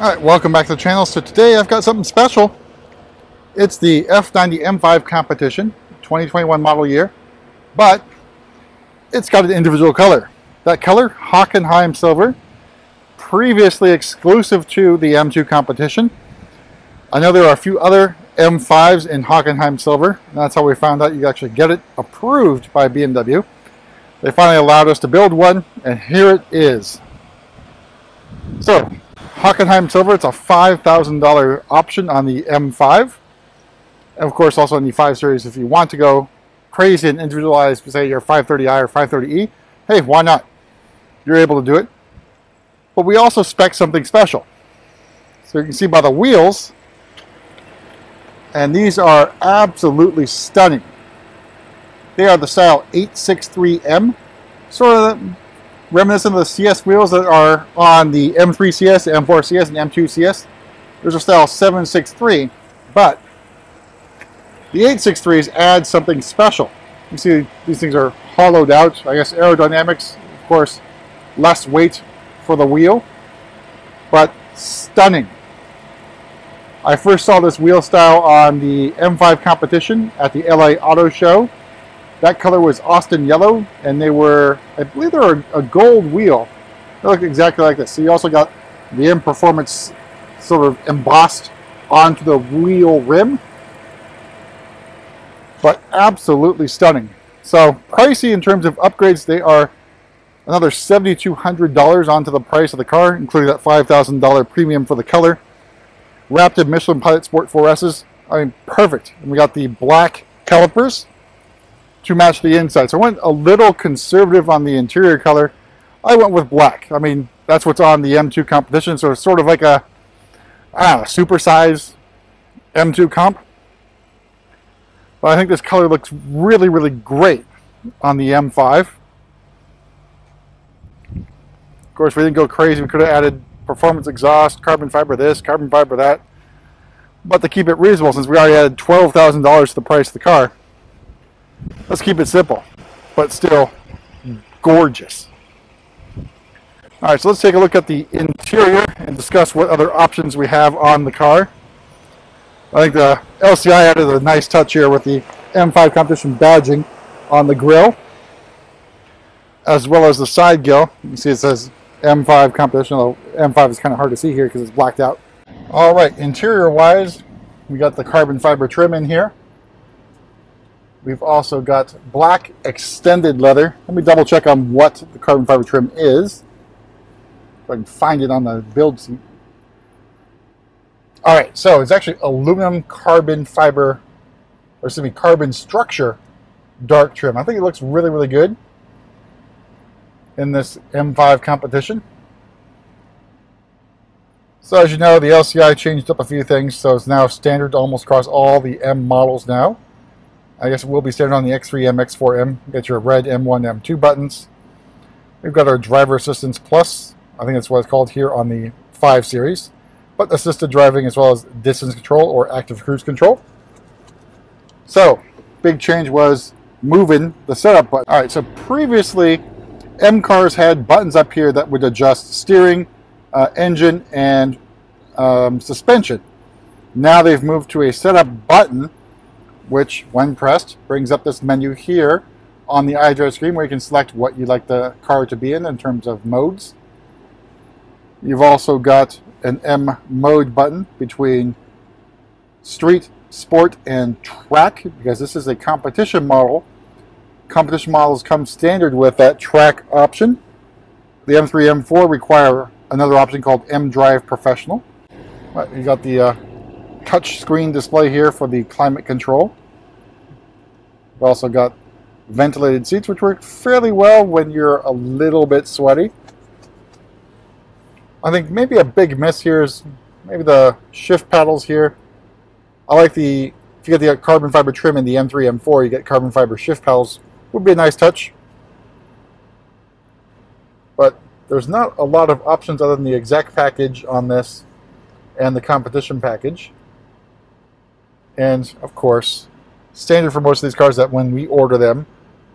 Alright, welcome back to the channel. So today I've got something special. It's the F90 M5 competition, 2021 model year, but it's got an individual color. That color, Hockenheim Silver, previously exclusive to the M2 competition. I know there are a few other M5s in Hockenheim Silver, and that's how we found out you actually get it approved by BMW. They finally allowed us to build one, and here it is. So, Hockenheim Silver, it's a $5,000 option on the M5. And of course, also on the 5 Series, if you want to go crazy and individualize, say your 530i or 530e, hey, why not? You're able to do it. But we also spec something special. So you can see by the wheels, and these are absolutely stunning. They are the style 863M, sort of reminiscent of the CS wheels that are on the M3 CS, M4 CS, and M2 CS. There's a style 763, but the 863s add something special. You see these things are hollowed out. I guess aerodynamics, of course, less weight for the wheel, but stunning. I first saw this wheel style on the M5 competition at the LA Auto Show. That color was Austin Yellow, and they were, I believe they were a gold wheel. They look exactly like this. So you also got the M Performance sort of embossed onto the wheel rim. But absolutely stunning. So pricey in terms of upgrades, they are another $7,200 onto the price of the car, including that $5,000 premium for the color. Wrapped in Michelin Pilot Sport 4S's. I mean, perfect. And we got the black calipers to match the inside. So I went a little conservative on the interior color. I went with black. I mean, that's what's on the M2 competition, so it's sort of like a, I don't know, supersize M2 comp. But I think this color looks really, really great on the M5. Of course, we didn't go crazy. We could have added performance exhaust, carbon fiber this, carbon fiber that. But to keep it reasonable, since we already added $12,000 to the price of the car, let's keep it simple, but still gorgeous. Alright, so let's take a look at the interior and discuss what other options we have on the car. I think the LCI added a nice touch here with the M5 competition badging on the grille, as well as the side grille. You can see it says M5 competition, although M5 is kind of hard to see here because it's blacked out. Alright, interior-wise, we got the carbon fiber trim in here. We've also got black extended leather. Let me double check on what the carbon fiber trim is, if I can find it on the build seat. Alright, so it's actually aluminum carbon fiber, or excuse me, carbon structure dark trim. I think it looks really, really good in this M5 competition. So as you know, the LCI changed up a few things, so it's now standard almost across all the M models now. I guess it will be standard on the X3M, X4M. You get your red M1, M2 buttons. We've got our driver assistance plus. I think that's what it's called here on the 5 Series. But assisted driving as well as distance control or active cruise control. So, big change was moving the setup button. Alright, so previously M cars had buttons up here that would adjust steering, engine, and suspension. Now they've moved to a setup button, which, when pressed, brings up this menu here on the iDrive screen where you can select what you'd like the car to be in terms of modes. You've also got an M mode button between Street, Sport, and Track, because this is a competition model. Competition models come standard with that Track option. The M3, M4 require another option called M Drive Professional. You got the touch screen display here for the climate control. We've also got ventilated seats, which work fairly well when you're a little bit sweaty. I think maybe a big miss here is maybe the shift paddles here. I like if you get the carbon fiber trim in the M3, M4, you get carbon fiber shift paddles. Would be a nice touch. But there's not a lot of options other than the exec package on this and the competition package. And of course, standard for most of these cars that when we order them,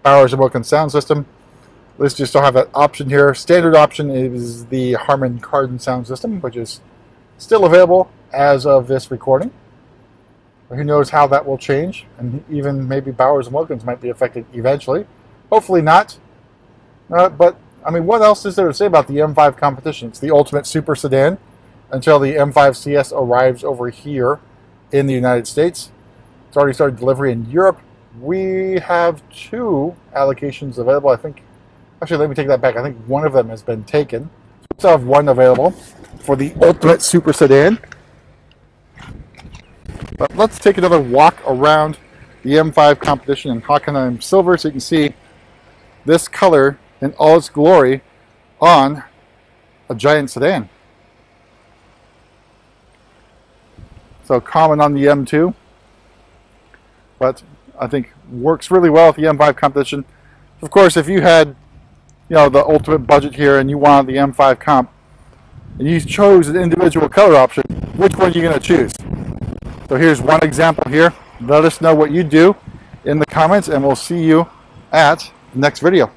powers remote and sound system. At least you still have that option here. Standard option is the Harman Kardon sound system, which is still available as of this recording. Who knows how that will change, and even maybe Bowers and Wilkins might be affected eventually. Hopefully not. But I mean, what else is there to say about the M5 competition? It's the ultimate super sedan until the M5 CS arrives over here in the United States. It's already started delivery in Europe. We have 2 allocations available. I think, actually, let me take that back. I think one of them has been taken. So we still have 1 available for the ultimate super sedan. But let's take another walk around the M5 competition in Hockenheim Silver so you can see this color in all its glory on a giant sedan. So common on the M2, but I think works really well with the M5 competition. Of course, if you had, the ultimate budget here and you wanted the M5 comp and you chose an individual color option, which one are you going to choose? So here's one example here. Let us know what you do in the comments, and we'll see you at the next video.